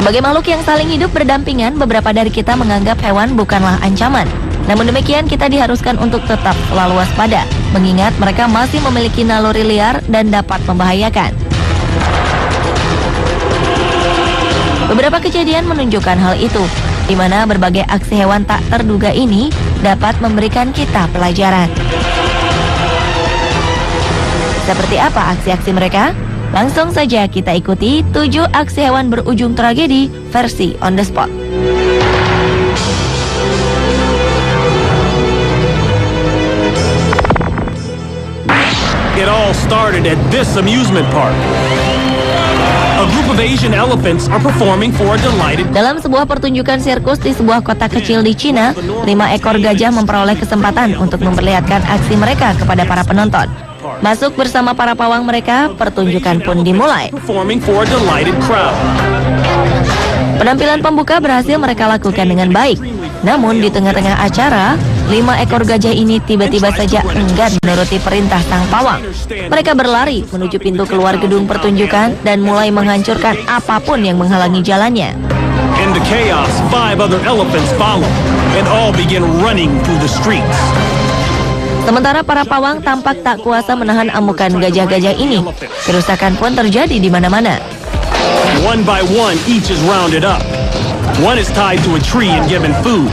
Sebagai makhluk yang saling hidup berdampingan, beberapa dari kita menganggap hewan bukanlah ancaman. Namun demikian, kita diharuskan untuk tetap selalu waspada, mengingat mereka masih memiliki naluri liar dan dapat membahayakan. Beberapa kejadian menunjukkan hal itu, di mana berbagai aksi hewan tak terduga ini dapat memberikan kita pelajaran. Seperti apa aksi-aksi mereka? Langsung saja kita ikuti 7 aksi hewan berujung tragedi versi On The Spot. It all started at this amusement park. A group of Asian elephants are performing for a delighted... Dalam sebuah pertunjukan sirkus di sebuah kota kecil di Cina, 5 ekor gajah memperoleh kesempatan untuk memperlihatkan aksi mereka kepada para penonton. Masuk bersama para pawang mereka, pertunjukan pun dimulai. Penampilan pembuka berhasil mereka lakukan dengan baik. Namun di tengah-tengah acara, 5 ekor gajah ini tiba-tiba saja enggan menuruti perintah sang pawang. Mereka berlari menuju pintu keluar gedung pertunjukan dan mulai menghancurkan apapun yang menghalangi jalannya. In the chaos, 5 other elephants follow and all begin running through the streets. Sementara para pawang tampak tak kuasa menahan amukan gajah-gajah ini. Kerusakan pun terjadi di mana-mana. One by one, each is rounded up. One is tied to a tree and given food.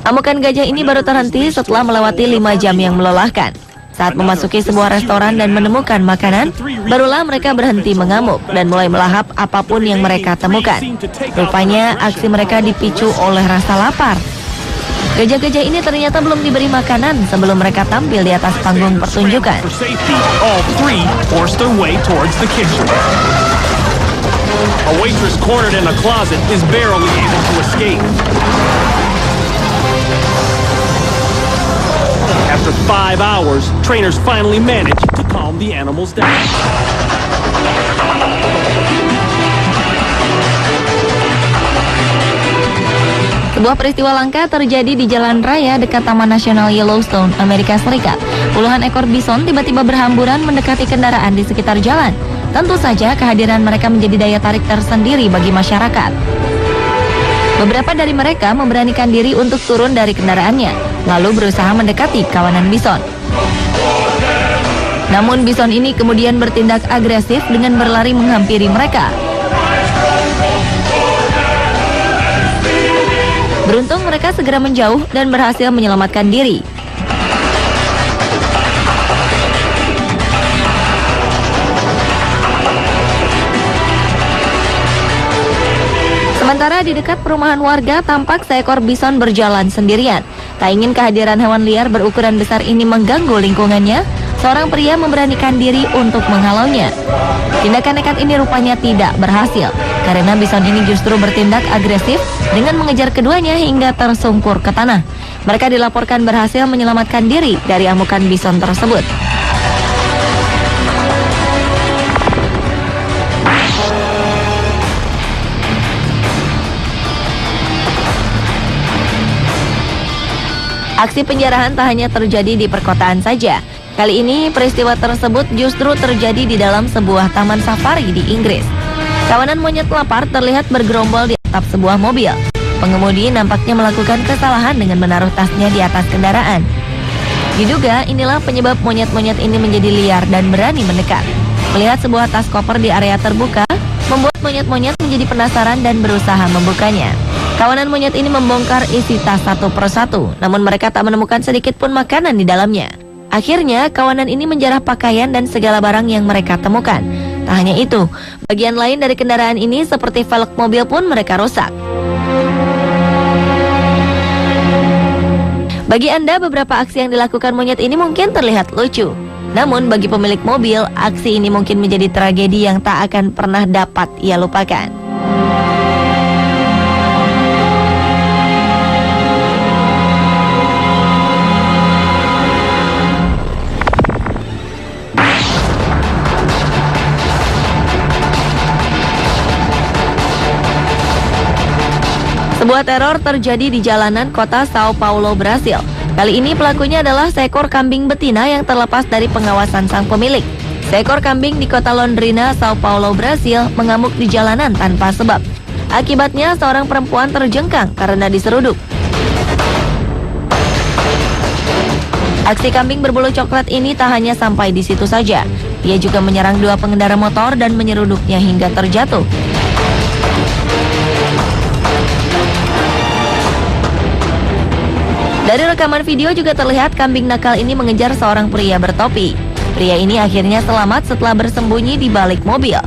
Amukan gajah ini baru terhenti setelah melewati 5 jam yang melelahkan. Saat memasuki sebuah restoran dan menemukan makanan, barulah mereka berhenti mengamuk dan mulai melahap apapun yang mereka temukan. Rupanya aksi mereka dipicu oleh rasa lapar. Gajah-gajah ini ternyata belum diberi makanan sebelum mereka tampil di atas panggung pertunjukan. All 3 forced their way towards the kitchen. A waitress cornered in a closet is barely able to escape. After 5 hours, trainers finally managed to calm the animals down. Sebuah peristiwa langka terjadi di jalan raya dekat Taman Nasional Yellowstone, Amerika Serikat. Puluhan ekor bison tiba-tiba berhamburan mendekati kendaraan di sekitar jalan. Tentu saja kehadiran mereka menjadi daya tarik tersendiri bagi masyarakat. Beberapa dari mereka memberanikan diri untuk turun dari kendaraannya, lalu berusaha mendekati kawanan bison. Namun bison ini kemudian bertindak agresif dengan berlari menghampiri mereka. Beruntung mereka segera menjauh dan berhasil menyelamatkan diri. Sementara di dekat perumahan warga tampak seekor bison berjalan sendirian. Tak ingin kehadiran hewan liar berukuran besar ini mengganggu lingkungannya, seorang pria memberanikan diri untuk menghalaunya. Tindakan nekat ini rupanya tidak berhasil, karena bison ini justru bertindak agresif dengan mengejar keduanya hingga tersungkur ke tanah. Mereka dilaporkan berhasil menyelamatkan diri dari amukan bison tersebut. Aksi penjarahan tak hanya terjadi di perkotaan saja. Kali ini peristiwa tersebut justru terjadi di dalam sebuah taman safari di Inggris. Kawanan monyet lapar terlihat bergerombol di atap sebuah mobil. Pengemudi nampaknya melakukan kesalahan dengan menaruh tasnya di atas kendaraan. Diduga inilah penyebab monyet-monyet ini menjadi liar dan berani mendekat. Melihat sebuah tas koper di area terbuka, membuat monyet-monyet menjadi penasaran dan berusaha membukanya. Kawanan monyet ini membongkar isi tas satu persatu, namun mereka tak menemukan sedikit pun makanan di dalamnya. Akhirnya, kawanan ini menjarah pakaian dan segala barang yang mereka temukan. Tak hanya itu, bagian lain dari kendaraan ini seperti velg mobil pun mereka rusak. Bagi Anda, beberapa aksi yang dilakukan monyet ini mungkin terlihat lucu. Namun bagi pemilik mobil, aksi ini mungkin menjadi tragedi yang tak akan pernah dapat ia lupakan. Sebuah teror terjadi di jalanan kota Sao Paulo, Brasil. Kali ini pelakunya adalah seekor kambing betina yang terlepas dari pengawasan sang pemilik. Seekor kambing di kota Londrina, Sao Paulo, Brasil mengamuk di jalanan tanpa sebab. Akibatnya seorang perempuan terjengkang karena diseruduk. Aksi kambing berbulu coklat ini tak hanya sampai di situ saja. Ia juga menyerang dua pengendara motor dan menyeruduknya hingga terjatuh. Dari rekaman video juga terlihat kambing nakal ini mengejar seorang pria bertopi. Pria ini akhirnya selamat setelah bersembunyi di balik mobil.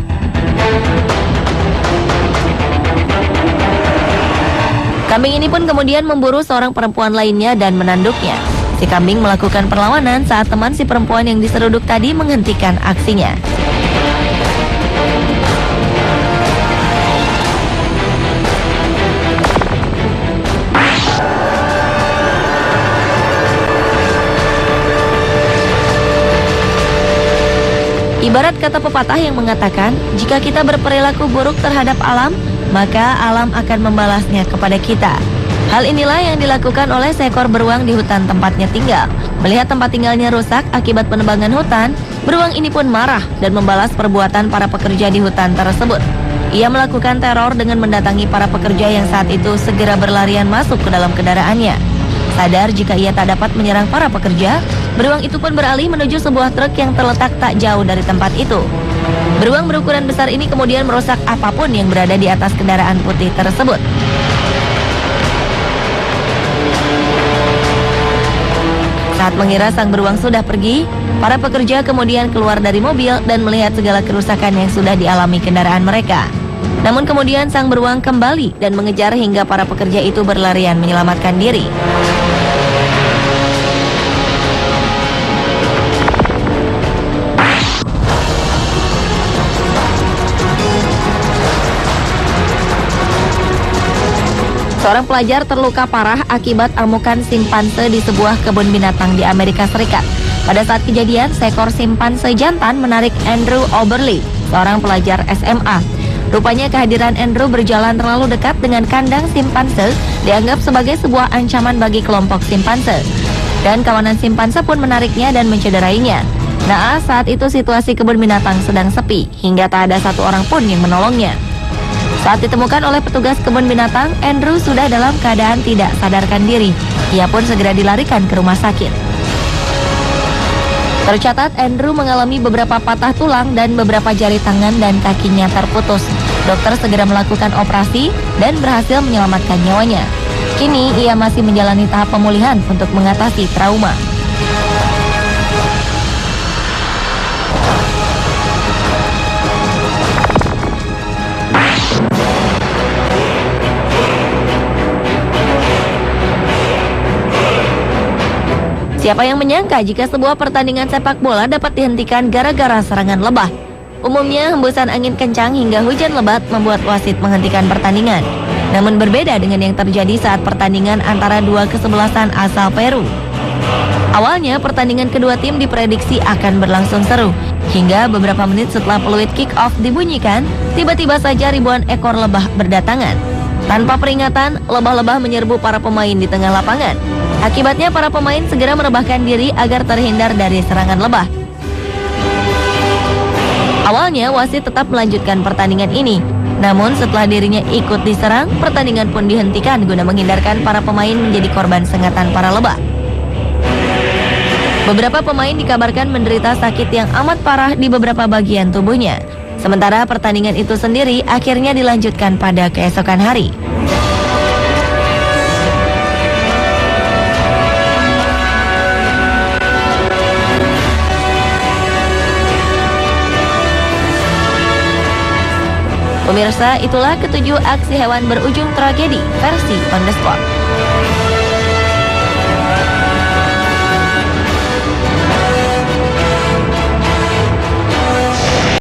Kambing ini pun kemudian memburu seorang perempuan lainnya dan menanduknya. Si kambing melakukan perlawanan saat teman si perempuan yang diseruduk tadi menghentikan aksinya. Ibarat kata pepatah yang mengatakan, jika kita berperilaku buruk terhadap alam, maka alam akan membalasnya kepada kita. Hal inilah yang dilakukan oleh seekor beruang di hutan tempatnya tinggal. Melihat tempat tinggalnya rusak akibat penebangan hutan, beruang ini pun marah dan membalas perbuatan para pekerja di hutan tersebut. Ia melakukan teror dengan mendatangi para pekerja yang saat itu segera berlarian masuk ke dalam kendaraannya. Sadar jika ia tak dapat menyerang para pekerja, beruang itu pun beralih menuju sebuah truk yang terletak tak jauh dari tempat itu. Beruang berukuran besar ini kemudian merusak apapun yang berada di atas kendaraan putih tersebut. Saat mengira sang beruang sudah pergi, para pekerja kemudian keluar dari mobil dan melihat segala kerusakan yang sudah dialami kendaraan mereka. Namun kemudian sang beruang kembali dan mengejar hingga para pekerja itu berlarian menyelamatkan diri. Seorang pelajar terluka parah akibat amukan simpanse di sebuah kebun binatang di Amerika Serikat. Pada saat kejadian, seekor simpanse jantan menarik Andrew Oberly, seorang pelajar SMA. Rupanya kehadiran Andrew berjalan terlalu dekat dengan kandang simpanse dianggap sebagai sebuah ancaman bagi kelompok simpanse. Dan kawanan simpanse pun menariknya dan mencederainya. Naas saat itu situasi kebun binatang sedang sepi, hingga tak ada satu orang pun yang menolongnya. Saat ditemukan oleh petugas kebun binatang, Andrew sudah dalam keadaan tidak sadarkan diri. Ia pun segera dilarikan ke rumah sakit. Tercatat Andrew mengalami beberapa patah tulang dan beberapa jari tangan dan kakinya terputus. Dokter segera melakukan operasi dan berhasil menyelamatkan nyawanya. Kini ia masih menjalani tahap pemulihan untuk mengatasi trauma. Siapa yang menyangka jika sebuah pertandingan sepak bola dapat dihentikan gara-gara serangan lebah? Umumnya hembusan angin kencang hingga hujan lebat membuat wasit menghentikan pertandingan. Namun berbeda dengan yang terjadi saat pertandingan antara dua kesebelasan asal Peru. Awalnya pertandingan kedua tim diprediksi akan berlangsung seru. Hingga beberapa menit setelah peluit kick-off dibunyikan, tiba-tiba saja ribuan ekor lebah berdatangan. Tanpa peringatan, lebah-lebah menyerbu para pemain di tengah lapangan. Akibatnya para pemain segera merebahkan diri agar terhindar dari serangan lebah. Awalnya wasit tetap melanjutkan pertandingan ini. Namun setelah dirinya ikut diserang, pertandingan pun dihentikan guna menghindarkan para pemain menjadi korban sengatan para lebah. Beberapa pemain dikabarkan menderita sakit yang amat parah di beberapa bagian tubuhnya. Sementara pertandingan itu sendiri akhirnya dilanjutkan pada keesokan hari. Pemirsa, itulah ketujuh aksi hewan berujung tragedi versi On The Spot.